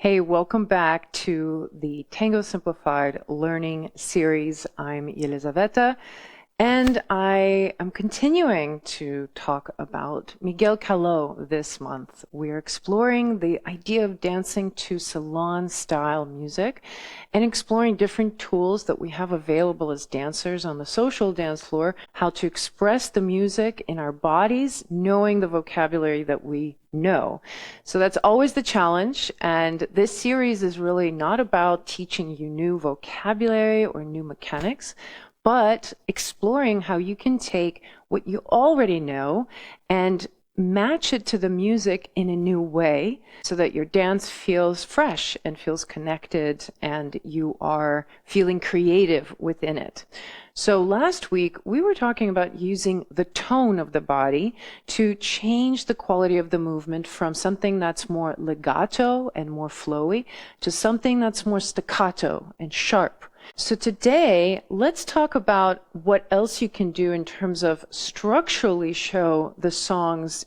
Hey, welcome back to the Tango Simplified Learning Series. I'm Elizaveta, and I am continuing to talk about Miguel Caló this month. We're exploring the idea of dancing to salon-style music and exploring different tools that we have available as dancers on the social dance floor, how to express the music in our bodies, knowing the vocabulary that we know. So that's always the challenge, and this series is really not about teaching you new vocabulary or new mechanics, but exploring how you can take what you already know and match it to the music in a new way so that your dance feels fresh and feels connected and you are feeling creative within it. So last week we were talking about using the tone of the body to change the quality of the movement from something that's more legato and more flowy to something that's more staccato and sharp. So today, let's talk about what else you can do in terms of structurally show the song's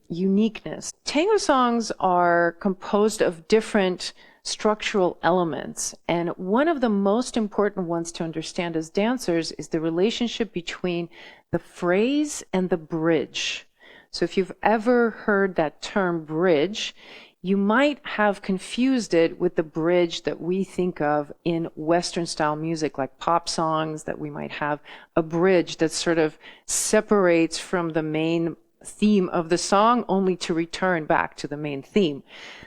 uniqueness. Tango songs are composed of different structural elements, and one of the most important ones to understand as dancers is the relationship between the phrase and the bridge. So if you've ever heard that term bridge, you might have confused it with the bridge that we think of in Western style music, like pop songs, that we might have a bridge that sort of separates from the main theme of the song only to return back to the main theme.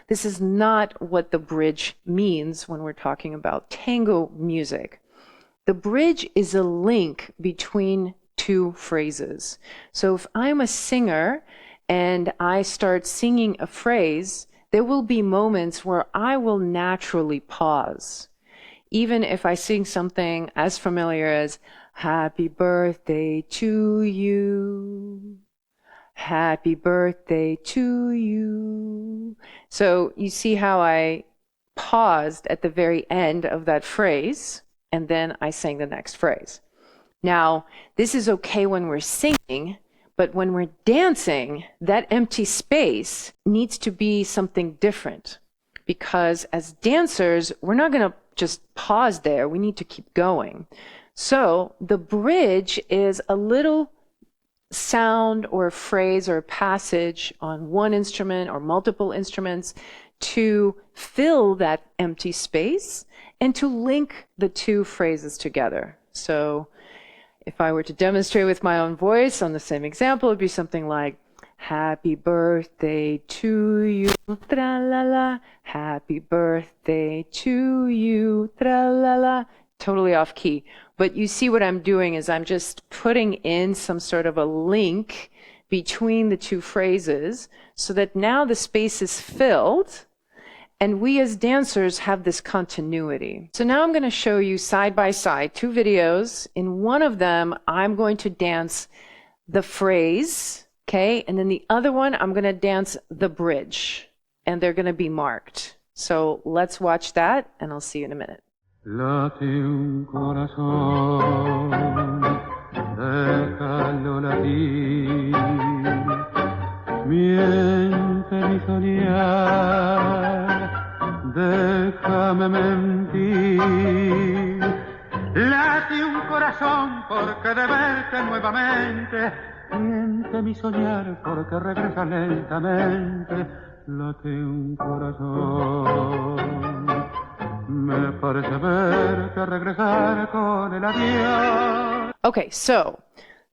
This is not what the bridge means when we're talking about tango music. The bridge is a link between two phrases. So if I'm a singer and I start singing a phrase, there will be moments where I will naturally pause. Even if I sing something as familiar as, "Happy birthday to you, happy birthday to you." So you see how I paused at the very end of that phrase, and then I sang the next phrase. Now, this is okay when we're singing, but when we're dancing, that empty space needs to be something different, because as dancers, we're not going to just pause there. We need to keep going. So the bridge is a little sound or a phrase or a passage on one instrument or multiple instruments to fill that empty space and to link the two phrases together. So if I were to demonstrate with my own voice on the same example, it would be something like, "Happy birthday to you, tra-la-la, happy birthday to you, tra-la-la." Totally off key. But you see what I'm doing is I'm just putting in some sort of a link between the two phrases so that now the space is filled and we as dancers have this continuity. So now I'm going to show you side by side two videos. In one of them, I'm going to dance the phrase, okay? And then the other one, I'm going to dance the bridge, and they're going to be marked. So let's watch that, and I'll see you in a minute. Late un corazón, déjalo latir, miente mi soñar, déjame mentir. Late un corazón porque de verte nuevamente, miente mi soñar porque regresa lentamente. Late un corazón. Me parece verte regresar con el adiós. Okay, so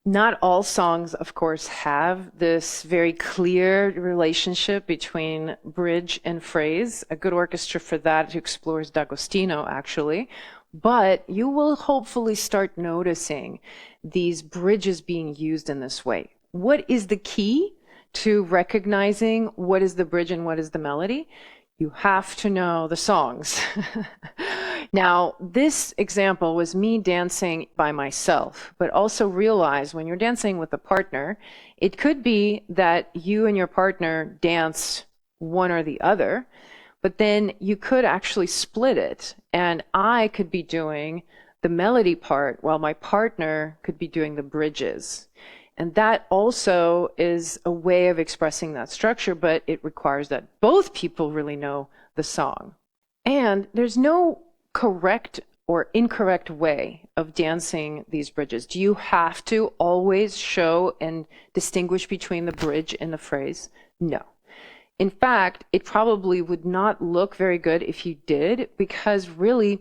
not all songs, of course, have this very clear relationship between bridge and phrase. A good orchestra for that explores D'Agostino, actually. But you will hopefully start noticing these bridges being used in this way. What is the key to recognizing what is the bridge and what is the melody? You have to know the songs. Now, this example was me dancing by myself, but also realize when you're dancing with a partner, it could be that you and your partner dance one or the other, but then you could actually split it, and I could be doing the melody part while my partner could be doing the bridges. And that also is a way of expressing that structure, but it requires that both people really know the song. And there's no correct or incorrect way of dancing these bridges. Do you have to always show and distinguish between the bridge and the phrase? No. In fact, it probably would not look very good if you did, because really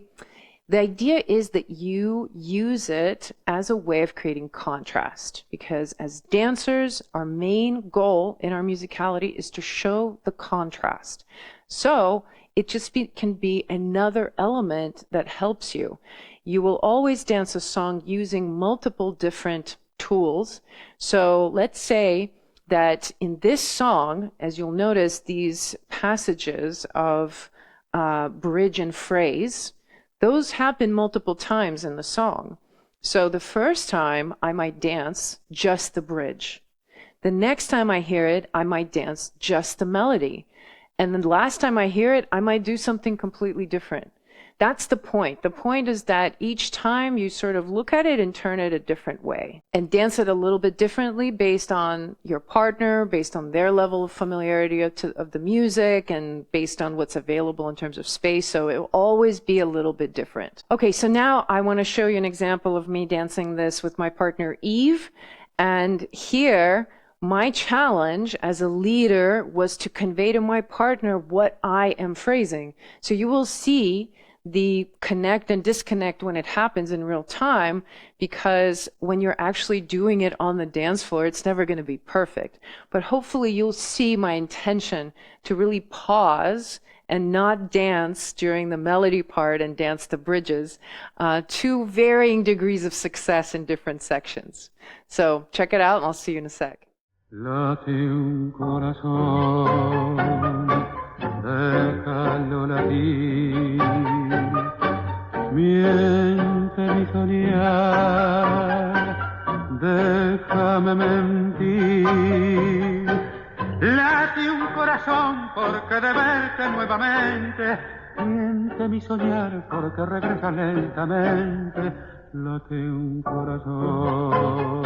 the idea is that you use it as a way of creating contrast, because as dancers, our main goal in our musicality is to show the contrast. So it just can be another element that helps you. You will always dance a song using multiple different tools. So let's say that in this song, as you'll notice, these passages of bridge and phrase, those happen multiple times in the song. So the first time I might dance just the bridge. The next time I hear it, I might dance just the melody. And then the last time I hear it, I might do something completely different. That's the point. The point is that each time you sort of look at it and turn it a different way and dance it a little bit differently based on your partner, based on their level of familiarity of the music, and based on what's available in terms of space. So it will always be a little bit different. Okay, so now I want to show you an example of me dancing this with my partner Eve. And here, my challenge as a leader was to convey to my partner what I am phrasing. So you will see the connect and disconnect when it happens in real time, because when you're actually doing it on the dance floor, it's never going to be perfect. But hopefully you'll see my intention to really pause and not dance during the melody part and dance the bridges to varying degrees of success in different sections. So check it out, and I'll see you in a sec. Late un corazón, déjalo latir, miente mi soñar, déjame mentir. Late un corazón porque de verte nuevamente, miente mi soñar porque regresa lentamente. Late un corazón.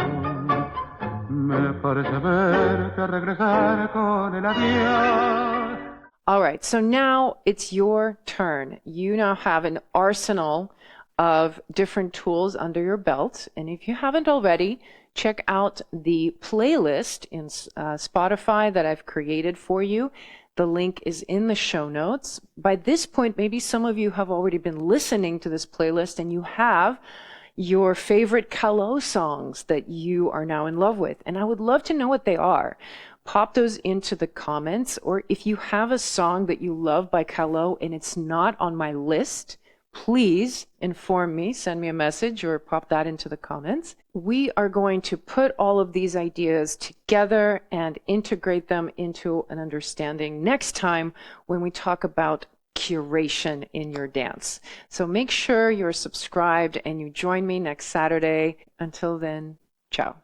Me parece verte regresar con el adiós. All right, so now it's your turn. You now have an arsenal of different tools under your belt. And if you haven't already, check out the playlist in Spotify that I've created for you. The link is in the show notes. By this point, maybe some of you have already been listening to this playlist and you have your favorite Caló songs that you are now in love with. And I would love to know what they are. Pop those into the comments, or if you have a song that you love by Caló and it's not on my list, please inform me, send me a message, or pop that into the comments. We are going to put all of these ideas together and integrate them into an understanding next time when we talk about curation in your dance. So make sure you're subscribed and you join me next Saturday. Until then, ciao.